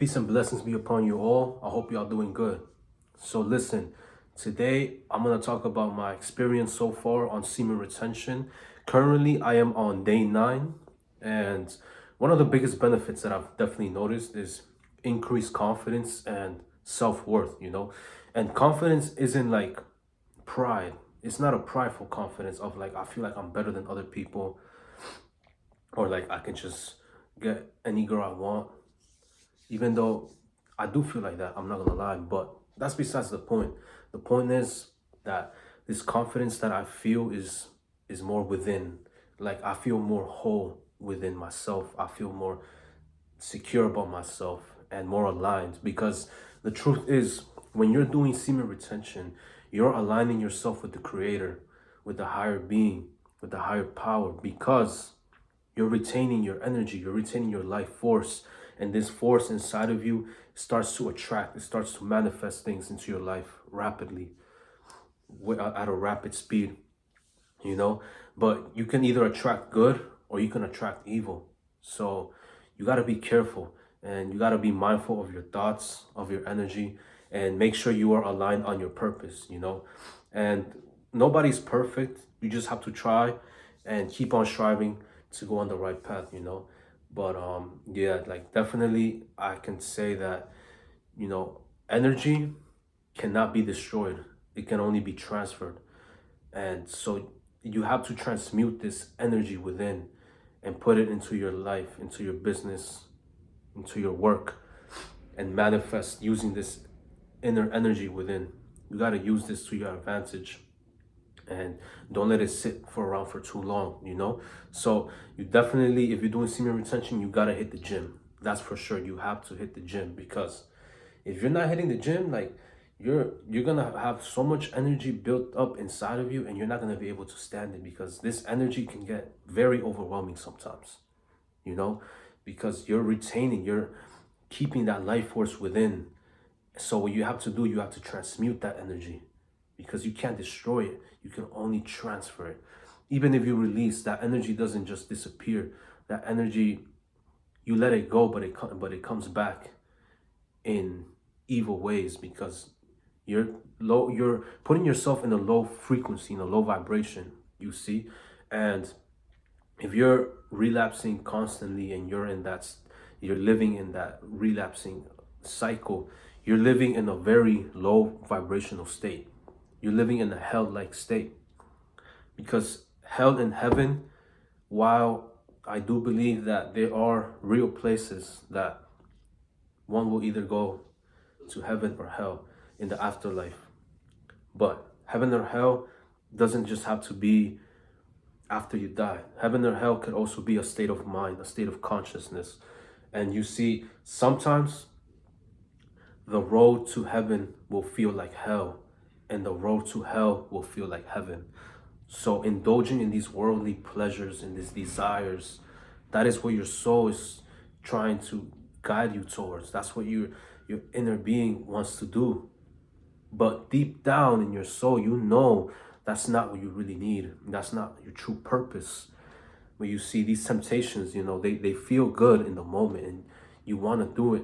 Peace and blessings be upon you all. I hope y'all doing good. So listen, today I'm going to talk about my experience so far on semen retention. Currently, I am on day 9, and one of the biggest benefits that I've definitely noticed is increased confidence and self-worth, And confidence isn't like pride. It's not a prideful confidence of like I feel like I'm better than other people, or like I can just get any girl I want, even though I do feel like that, I'm not gonna lie, but that's besides the point. The point is that this confidence that I feel is more within. Like I feel more whole within myself. I feel more secure about myself and more aligned, because the truth is when you're doing semen retention, you're aligning yourself with the creator, with the higher being, with the higher power, because you're retaining your energy, you're retaining your life force, and this force inside of you starts to attract, it starts to manifest things into your life rapidly, at a rapid speed, you know. But you can either attract good or you can attract evil. So you got to be careful, and you got to be mindful of your thoughts, of your energy, and make sure you are aligned on your purpose. And nobody's perfect. You just have to try and keep on striving to go on the right path. But yeah, like definitely I can say that, energy cannot be destroyed. It can only be transferred. And so you have to transmute this energy within and put it into your life, into your business, into your work, and manifest using this inner energy within. You got to use this to your advantage, and don't let it sit for around for too long. So you definitely, if you're doing semen retention, you got to hit the gym. That's for sure. You have to hit the gym, because if you're not hitting the gym, like you're gonna have so much energy built up inside of you, and you're not gonna be able to stand it, because this energy can get very overwhelming sometimes, you know, because you're keeping that life force within. So what you have to do, you have to transmute that energy, because you can't destroy it. You can only transfer it. Even if you release, that energy doesn't just disappear. That energy, you let it go, but it comes back in evil ways, because you're putting yourself in a low frequency, in a low vibration, you see. And if you're relapsing constantly, and you're living in that relapsing cycle, you're living in a very low vibrational state. You're living in a hell-like state, because hell and heaven, while I do believe that there are real places that one will either go to heaven or hell in the afterlife. But heaven or hell doesn't just have to be after you die. Heaven or hell could also be a state of mind, a state of consciousness. And you see, sometimes the road to heaven will feel like hell, and the road to hell will feel like heaven. So indulging in these worldly pleasures and these desires, that is what your soul is trying to guide you towards. That's what your inner being wants to do. But deep down in your soul, you know that's not what you really need. That's not your true purpose. When you see these temptations, they feel good in the moment, and you want to do it.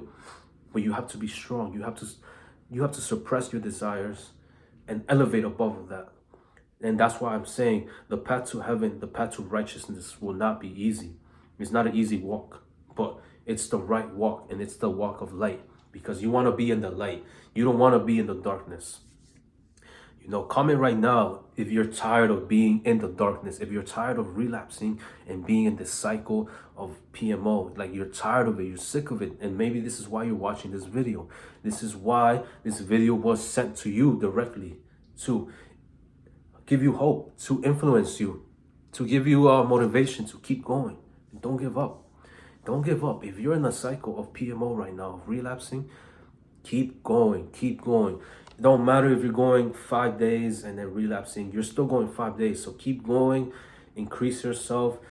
But you have to be strong. You have to suppress your desires and elevate above that. And that's why I'm saying the path to heaven, the path to righteousness will not be easy. It's not an easy walk, but it's the right walk, and it's the walk of light, because you want to be in the light. You don't want to be in the darkness. Comment right now if you're tired of being in the darkness, if you're tired of relapsing and being in this cycle of PMO, like you're tired of it, you're sick of it, and maybe this is why you're watching this video. This is why this video was sent to you directly, to give you hope, to influence you, to give you motivation to keep going. Don't give up. Don't give up. If you're in a cycle of PMO right now, of relapsing, keep going, keep going. It don't matter if you're going 5 days and then relapsing, you're still going 5 days. So keep going, increase yourself,